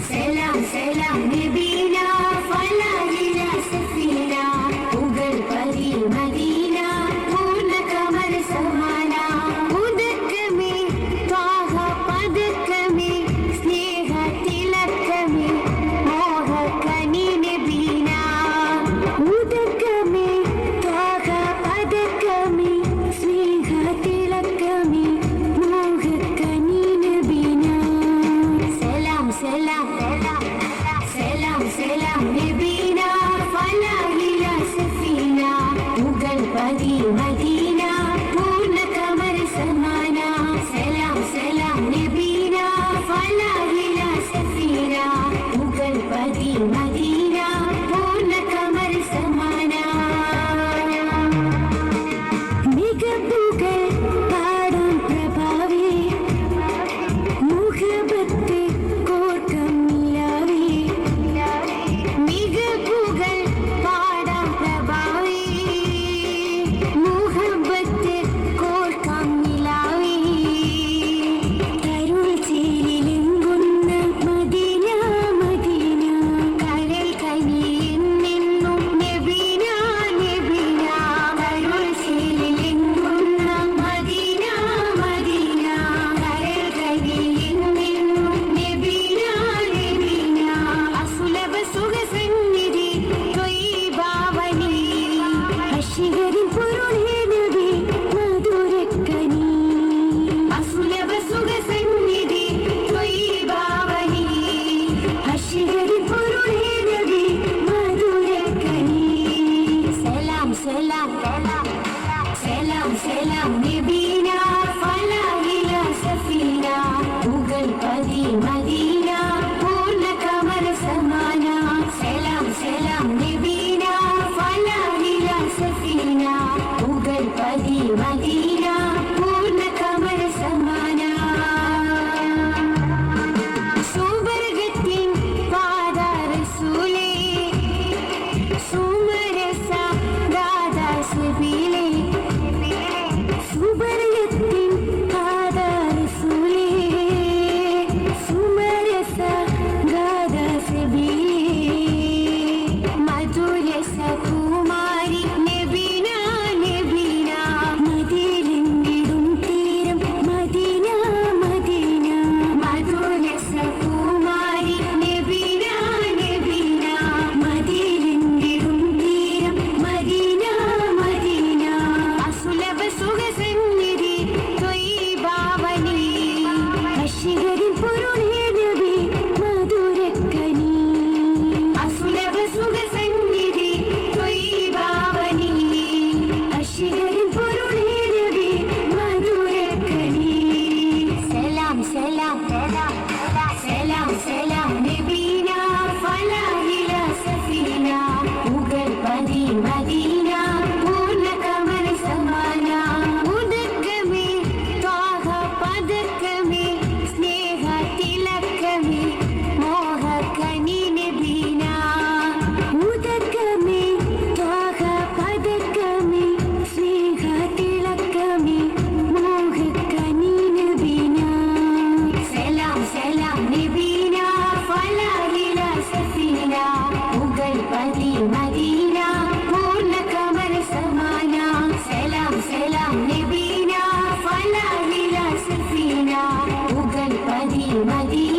സലാം സലാം നബീന ഫലാഹില സഫീന ഉഗൾ പരി മദീന പൂർണ്ണ കമർ സമാന ഉദക്കമേ ത്വാഹ പദക്കമേ സ്നേഹ തിലക്കമേ മോഹ കനി നബീന ഉദക്കമേ ത്വാഹ പദക്കമേ സ്നേഹ തിലക്കമേ മോഹ കനി നബീന സലാം സലാം സലാം സലാം നബീന ഫലാഹില സഫീന ഉഗൾ പരി മദീന പൂർണ്ണ കമർ സമാന സലാം സലാം നബീന ഫലാഹില സഫീന ഉഗൾ പരി മദീന പൂർണ്ണ കമർ സമാന മികപ്പുകൾ പാടും പ്രഭാവേ മുഹബത്ത് കോർക്കം നിലാവേ മികപ്പുകൾ പാടാം പ്രഭാവേ മുഹബത്ത് കോർക്കം നിലാവേ കരുൾ ചേലിലെങ്കുന്ന മദീന മദീന കരൽ കനിയെന്നെന്നും നബീന നബീന കരുൾ ചേലിലെങ്കുന്ന മദീന മദീന കരൽ കനിയെന്നെന്നും നബീന നബീന അസുലഭ സുഖസന്നിധി ത്വയ്യിബാവനി അശികരിൻ പൊരുളേ നബി മധുരക്കനി അസുലഭ സുഖസന്നിധി ത്വയ്യിബാവനി അശികരിൻ പൊരുളേ നബി മധുരക്കനി സലാം സലാം സലാം സലാം നബീന ഫലാഹില സഫീന ഉഗൾ പരി മദീന പൂർണ്ണ കമർ സമാന സലാം സലാം നബീന ഫലാഹില സഫീന ഉഗൾ പരി മദീന പൂർണ്ണ കമർ സമാന സുവർഗത്തിൻ പാദ റസൂലേ സുമരസ ദാദാ സബീലേ സുവർഗത്തിൻ പാദ റസൂലേ സുമരസ ദാദാ സബീലേ മധുരസ കുമാരി നബീന നബീന മദീലിംഗിടും തീരം മദീന മദീന മധുരസ കുമാരി നബീന നബീന മദീലിംഗിടും തീരം മദീന മദീന അസുലഭ സുഖസന്നിധി ത്വയ്യിബാവനി അശികരിൻ പൊരുളേ നബി മധുരക്കനി അസുലഭ സുഖസന്നിധി ത്വയ്യിബാവനി അശികരിൻ പൊരുളേ നബി മധുരക്കനി സലാം സലാം സലാം സലാം നബീന ഫലാഹില സഫീന ഉഗൾ പരി മദീന പൂർണ്ണ കമർ സമാന ഉദക്കമേ ത്വാഹ പദക്കമേ സ്നേഹ തിലക്കമേ മോഹ കനി നബീന ഉദക്കമേ ത്വാഹ പദക്കമേ സ്നേഹ തിലക്കമേ മോഹ കനി നബീന സലാം സലാം നബീന ഫലാഹില സഫീന ഉഗൾ പരി മദീന പൂർണ്ണ കമർ സമാന സലാം സലാം നബീന ഫലാഹില സഫീന ഉഗൾ പരി മദീന